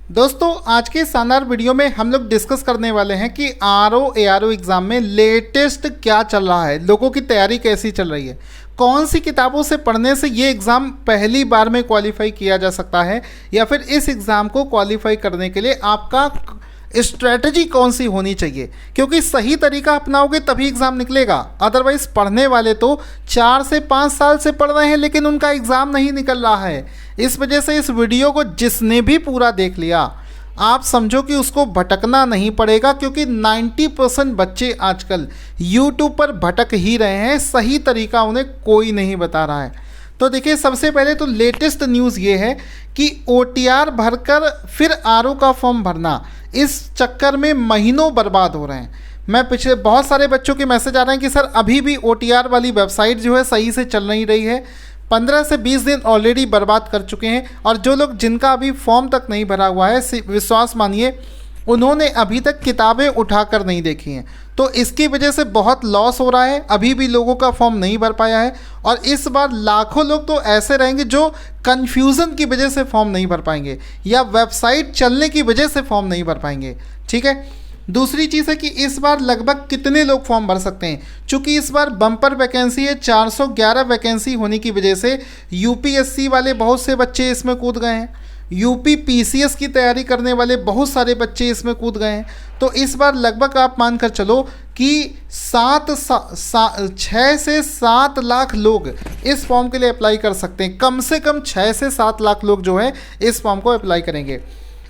दोस्तों आज के शानदार वीडियो में हम लोग डिस्कस करने वाले हैं कि ARO एग्ज़ाम में लेटेस्ट क्या चल रहा है, लोगों की तैयारी कैसी चल रही है, कौन सी किताबों से पढ़ने से ये एग्ज़ाम पहली बार में क्वालिफाई किया जा सकता है, या फिर इस एग्ज़ाम को क्वालिफाई करने के लिए आपका स्ट्रैटेजी कौन सी होनी चाहिए। क्योंकि सही तरीका अपनाओगे तभी एग्ज़ाम निकलेगा। अदरवाइज़ पढ़ने वाले तो 4 से 5 साल से पढ़ रहे हैं लेकिन उनका एग्ज़ाम नहीं निकल रहा है। इस वजह से इस वीडियो को जिसने भी पूरा देख लिया, आप समझो कि उसको भटकना नहीं पड़ेगा, क्योंकि 90% बच्चे आजकल YouTube पर भटक ही रहे हैं, सही तरीका उन्हें कोई नहीं बता रहा है। तो देखिए, सबसे पहले तो लेटेस्ट न्यूज़ ये है कि OTR भरकर फिर RO का फॉर्म भरना, इस चक्कर में महीनों बर्बाद हो रहे हैं। मैं पिछले बहुत सारे बच्चों के मैसेज आ रहे हैं कि सर अभी भी OTR वाली वेबसाइट जो है सही से चल नहीं रही है। 15 से 20 दिन ऑलरेडी बर्बाद कर चुके हैं, और जो लोग जिनका अभी फॉर्म तक नहीं भरा हुआ है, विश्वास मानिए उन्होंने अभी तक किताबें उठाकर नहीं देखी हैं। तो इसकी वजह से बहुत लॉस हो रहा है। अभी भी लोगों का फॉर्म नहीं भर पाया है, और इस बार लाखों लोग तो ऐसे रहेंगे जो कन्फ्यूज़न की वजह से फॉर्म नहीं भर पाएंगे, या वेबसाइट चलने की वजह से फॉर्म नहीं भर पाएंगे। ठीक है। दूसरी चीज़ है कि इस बार लगभग कितने लोग फॉर्म भर सकते हैं। चूँकि इस बार बम्पर वैकेंसी है, 411 वैकेंसी होने की वजह से UPSC वाले बहुत से बच्चे इसमें कूद गए हैं, UP PCS की तैयारी करने वाले बहुत सारे बच्चे इसमें कूद गए हैं। तो इस बार लगभग आप मानकर चलो कि 6 से 7 लाख लोग इस फॉर्म के लिए अप्लाई कर सकते हैं। कम से कम 6 से 7 लाख लोग जो है इस फॉर्म को अप्लाई करेंगे।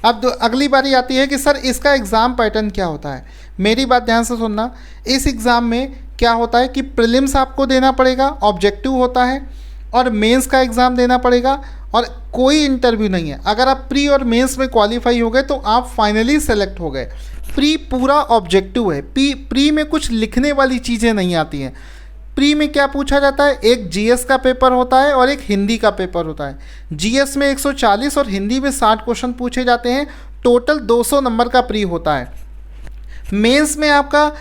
अब अगली बारी आती है कि सर इसका एग्ज़ाम पैटर्न क्या होता है। मेरी बात ध्यान से सुनना। इस एग्ज़ाम में क्या होता है कि प्रीलिम्स आपको देना पड़ेगा, ऑब्जेक्टिव होता है, और मेंस का एग्ज़ाम देना पड़ेगा, और कोई इंटरव्यू नहीं है। अगर आप प्री और मेंस में क्वालिफाई हो गए तो आप फाइनली सेलेक्ट हो गए। प्री पूरा ऑब्जेक्टिव है। प्री में कुछ लिखने वाली चीज़ें नहीं आती हैं। प्री में क्या पूछा जाता है, एक GS का पेपर होता है और एक हिंदी का पेपर होता है। GS में 140 और हिंदी में 60 क्वेश्चन पूछे जाते हैं। टोटल 200 नंबर का प्री होता है। मेंस में आपका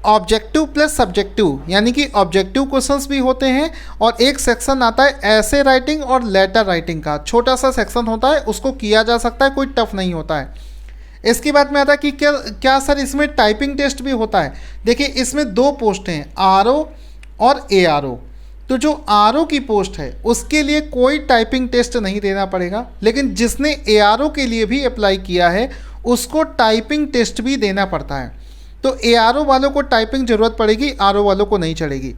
ऑब्जेक्टिव प्लस सब्जेक्टिव, यानी कि ऑब्जेक्टिव क्वेश्चंस भी होते हैं, और एक सेक्शन आता है ऐसे राइटिंग और लेटर राइटिंग का। छोटा सा सेक्शन होता है, उसको किया जा सकता है, कोई टफ नहीं होता है। इसके बाद में आता है कि क्या सर इसमें टाइपिंग टेस्ट भी होता है। देखिए, इसमें 2 पोस्ट हैं, RO और ARO। तो जो RO की पोस्ट है उसके लिए कोई टाइपिंग टेस्ट नहीं देना पड़ेगा, लेकिन जिसने ARO के लिए भी अप्लाई किया है उसको टाइपिंग टेस्ट भी देना पड़ता है। तो ARO वालों को टाइपिंग ज़रूरत पड़ेगी, RO वालों को नहीं चलेगी।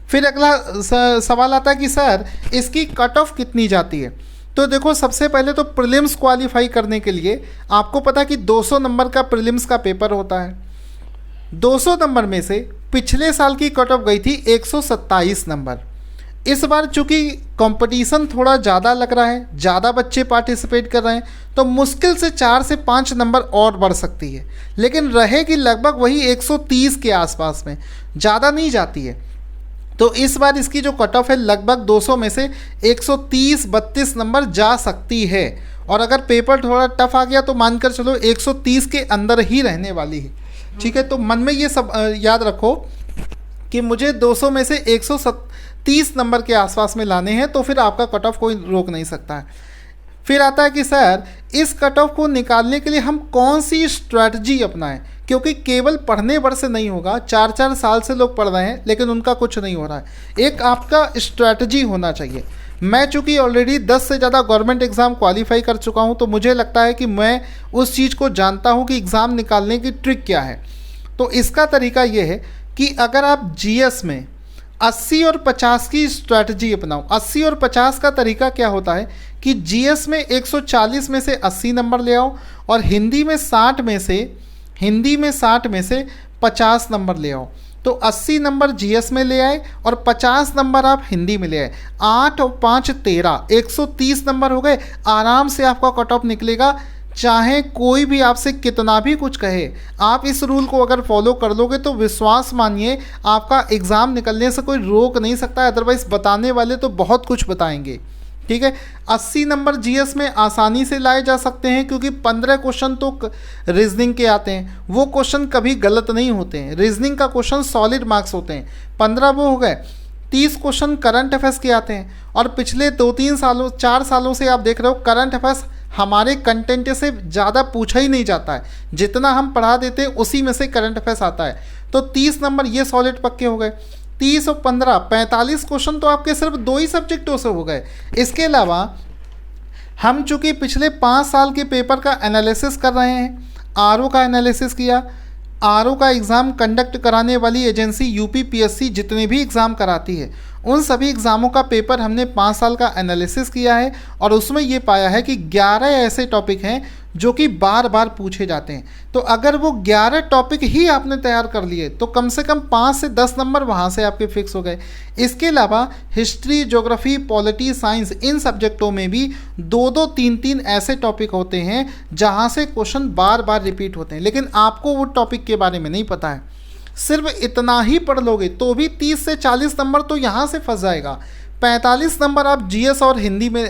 फिर अगला सवाल आता है कि सर इसकी कट ऑफ कितनी जाती है। तो देखो, सबसे पहले तो प्रीलिम्स क्वालिफाई करने के लिए आपको पता है कि 200 नंबर का प्रीलिम्स का पेपर होता है। 200 नंबर में से पिछले साल की कट ऑफ गई थी 127 नंबर। इस बार चूँकि कंपटीशन थोड़ा ज़्यादा लग रहा है, ज़्यादा बच्चे पार्टिसिपेट कर रहे हैं, तो मुश्किल से 4 से 5 नंबर और बढ़ सकती है, लेकिन रहेगी लगभग वही 130 के आसपास में, ज़्यादा नहीं जाती है। तो इस बार इसकी जो कट ऑफ है लगभग 200 में से 130-32 नंबर जा सकती है, और अगर पेपर थोड़ा टफ आ गया तो मानकर चलो 130 के अंदर ही रहने वाली है। ठीक है। तो मन में ये सब याद रखो कि मुझे 200 में से 130 नंबर के आसपास में लाने हैं, तो फिर आपका कट ऑफ कोई रोक नहीं सकता है। फिर आता है कि सर इस कट ऑफ को निकालने के लिए हम कौन सी स्ट्रैटेजी अपनाएं, क्योंकि केवल पढ़ने भर से नहीं होगा। 4-4 साल से लोग पढ़ रहे हैं लेकिन उनका कुछ नहीं हो रहा है। एक आपका स्ट्रैटेजी होना चाहिए। मैं चूँकि ऑलरेडी 10 से ज़्यादा गवर्नमेंट एग्ज़ाम क्वालिफाई कर चुका हूँ, तो मुझे लगता है कि मैं उस चीज़ को जानता हूँ कि एग्ज़ाम निकालने की ट्रिक क्या है। तो इसका तरीका ये है कि अगर आप GS में 80 और 50 की स्ट्रैटेजी अपनाओ। 80 और 50 का तरीका क्या होता है कि GS में 140 में से 80 नंबर ले आओ, और हिंदी में 60 में से 50 नंबर ले आओ। तो 80 नंबर GS में ले आए और 50 नंबर आप हिंदी में ले आए। 8 और 5 13, 130 नंबर हो गए। आराम से आपका कट ऑफ निकलेगा, चाहे कोई भी आपसे कितना भी कुछ कहे। आप इस रूल को अगर फॉलो कर लोगे तो विश्वास मानिए आपका एग्ज़ाम निकलने से कोई रोक नहीं सकता। अदरवाइज़ बताने वाले तो बहुत कुछ बताएंगे। ठीक है। 80 नंबर GS में आसानी से लाए जा सकते हैं, क्योंकि 15 क्वेश्चन तो रीजनिंग के आते हैं, वो क्वेश्चन कभी गलत नहीं होते हैं। रीजनिंग का क्वेश्चन सॉलिड मार्क्स होते हैं, 15 वो हो गए। 30 क्वेश्चन करंट अफेयर्स के आते हैं, और पिछले 2-3 सालों 4 सालों से आप देख रहे हो करंट अफेयर्स हमारे कंटेंट से ज़्यादा पूछा ही नहीं जाता है, जितना हम पढ़ा देते हैं उसी में से करंट अफेयर्स आता है। तो 30 नंबर ये सॉलिड पक्के हो गए। 30 और 15 45 क्वेश्चन तो आपके सिर्फ 2 ही सब्जेक्टों से हो गए। इसके अलावा हम चूँकि पिछले 5 साल के पेपर का एनालिसिस कर रहे हैं, आरओ का एनालिसिस किया, आरओ का एग्ज़ाम कंडक्ट कराने वाली एजेंसी यूपीपीएससी जितने भी एग्ज़ाम कराती है उन सभी एग्ज़ामों का पेपर हमने 5 साल का एनालिसिस किया है और उसमें ये पाया है कि 11 ऐसे टॉपिक हैं जो कि बार बार पूछे जाते हैं। तो अगर वो 11 टॉपिक ही आपने तैयार कर लिए तो कम से कम 5 से 10 नंबर वहाँ से आपके फिक्स हो गए। इसके अलावा हिस्ट्री, ज्योग्राफी, पॉलिटी, साइंस इन सब्जेक्टों में भी 2-2, 3-3 ऐसे टॉपिक होते हैं जहाँ से क्वेश्चन बार बार रिपीट होते हैं, लेकिन आपको वो टॉपिक के बारे में नहीं पता है। सिर्फ इतना ही पढ़ लोगे तो भी 30 से 40 नंबर तो यहाँ से फंस जाएगा। 45 नंबर आप जीएस और हिंदी में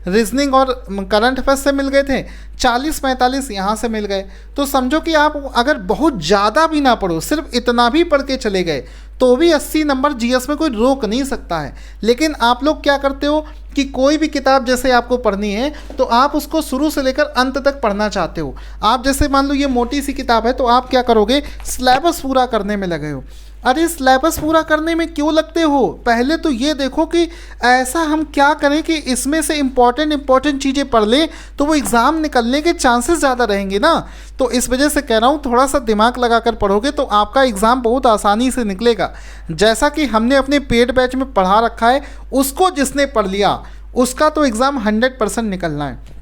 रीजनिंग और करंट अफेयर्स से मिल गए थे, 40-45 यहाँ से मिल गए। तो समझो कि आप अगर बहुत ज़्यादा भी ना पढ़ो, सिर्फ इतना भी पढ़ के चले गए तो भी 80 नंबर जीएस में कोई रोक नहीं सकता है। लेकिन आप लोग क्या करते हो कि कोई भी किताब जैसे आपको पढ़नी है तो आप उसको शुरू से लेकर अंत तक पढ़ना चाहते हो। आप जैसे मान लो ये मोटी सी किताब है तो आप क्या करोगे, सिलेबस पूरा करने में लगे हो। अरे सिलेबस पूरा करने में क्यों लगते हो, पहले तो ये देखो कि ऐसा हम क्या करें कि इसमें से इम्पॉर्टेंट चीज़ें पढ़ लें तो वो एग्ज़ाम निकलने के चांसेस ज़्यादा रहेंगे ना। तो इस वजह से कह रहा हूँ थोड़ा सा दिमाग लगाकर पढ़ोगे तो आपका एग्ज़ाम बहुत आसानी से निकलेगा। जैसा कि हमने अपने पेड बैच में पढ़ा रखा है, उसको जिसने पढ़ लिया उसका तो एग्ज़ाम 100% निकलना है।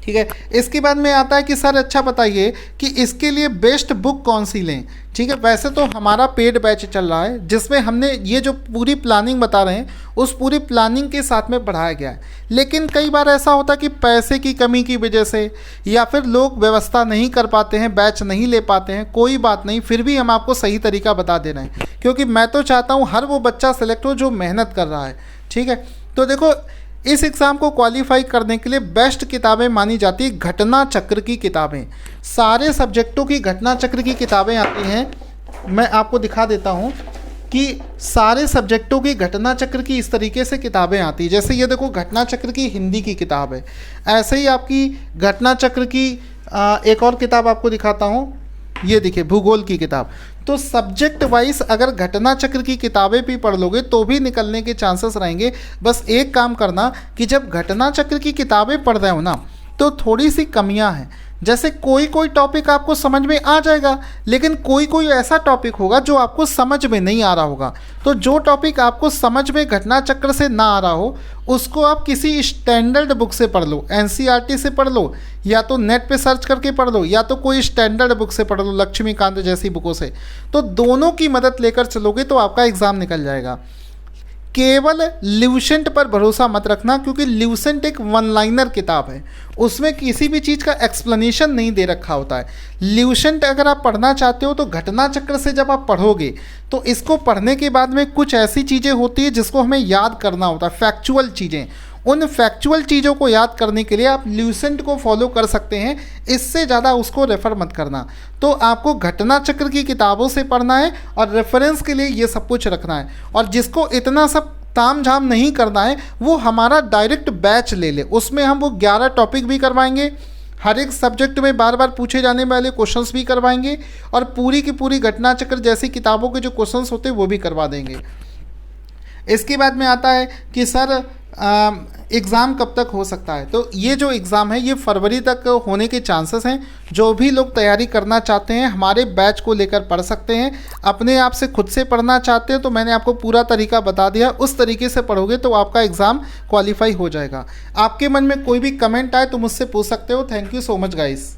ठीक है, इसके बाद में आता है कि सर अच्छा बताइए कि इसके लिए बेस्ट बुक कौन सी लें। ठीक है, वैसे तो हमारा पेड बैच चल रहा है जिसमें हमने ये जो पूरी प्लानिंग बता रहे हैं उस पूरी प्लानिंग के साथ में पढ़ाया गया है। लेकिन कई बार ऐसा होता है कि पैसे की कमी की वजह से या फिर लोग व्यवस्था नहीं कर पाते हैं, बैच नहीं ले पाते हैं, कोई बात नहीं, फिर भी हम आपको सही तरीका बता दे रहे हैं क्योंकि मैं तो चाहता हूँ हर वो बच्चा सेलेक्ट हो जो मेहनत कर रहा है। ठीक है, तो देखो इस एग्ज़ाम को क्वालिफाई करने के लिए बेस्ट किताबें मानी जाती है घटना चक्र की किताबें। सारे सब्जेक्टों की घटना चक्र की किताबें आती हैं। मैं आपको दिखा देता हूँ कि सारे सब्जेक्टों की घटना चक्र की इस तरीके से किताबें आती हैं। जैसे ये देखो घटना चक्र की हिंदी की किताब है, ऐसे ही आपकी घटना चक्र की एक और किताब आपको दिखाता हूँ, ये देखिए भूगोल की किताब। तो सब्जेक्ट वाइज अगर घटना चक्र की किताबें भी पढ़ लोगे तो भी निकलने के चांसेस रहेंगे। बस एक काम करना कि जब घटना चक्र की किताबें पढ़ रहे हो ना तो थोड़ी सी कमियां हैं। जैसे कोई कोई टॉपिक आपको समझ में आ जाएगा लेकिन कोई कोई ऐसा टॉपिक होगा जो आपको समझ में नहीं आ रहा होगा। तो जो टॉपिक आपको समझ में घटना चक्र से ना आ रहा हो उसको आप किसी स्टैंडर्ड बुक से पढ़ लो, एनसीईआरटी से पढ़ लो या तो नेट पे सर्च करके पढ़ लो या तो कोई स्टैंडर्ड बुक से पढ़ लो, लक्ष्मीकांत जैसी बुकों से। तो दोनों की मदद लेकर चलोगे तो आपका एग्ज़ाम निकल जाएगा। केवल ल्यूसेंट पर भरोसा मत रखना क्योंकि ल्यूसेंट एक वन लाइनर किताब है, उसमें किसी भी चीज़ का एक्सप्लेनेशन नहीं दे रखा होता है। ल्यूसेंट अगर आप पढ़ना चाहते हो तो घटना चक्र से जब आप पढ़ोगे तो इसको पढ़ने के बाद में कुछ ऐसी चीज़ें होती है जिसको हमें याद करना होता है, फैक्चुअल चीज़ें। उन फैक्चुअल चीज़ों को याद करने के लिए आप ल्यूसेंट को फॉलो कर सकते हैं, इससे ज़्यादा उसको रेफ़र मत करना। तो आपको घटना चक्र की किताबों से पढ़ना है और रेफरेंस के लिए ये सब कुछ रखना है। और जिसको इतना सब ताम झाम नहीं करना है वो हमारा डायरेक्ट बैच ले ले, उसमें हम वो 11 टॉपिक भी करवाएंगे, हर एक सब्जेक्ट में बार बार पूछे जाने वाले क्वेश्चंस भी करवाएंगे और पूरी की पूरी घटना चक्र जैसी किताबों के जो क्वेश्चंस होते हैं वो भी करवा देंगे। इसके बाद में आता है कि सर एग्ज़ाम कब तक हो सकता है। तो ये जो एग्ज़ाम है ये फरवरी तक होने के चांसेस हैं। जो भी लोग तैयारी करना चाहते हैं हमारे बैच को लेकर पढ़ सकते हैं। अपने आप से खुद से पढ़ना चाहते हैं तो मैंने आपको पूरा तरीका बता दिया, उस तरीके से पढ़ोगे तो आपका एग्ज़ाम क्वालिफाई हो जाएगा। आपके मन में कोई भी कमेंट आए तो मुझसे पूछ सकते हो। Thank you so much guys.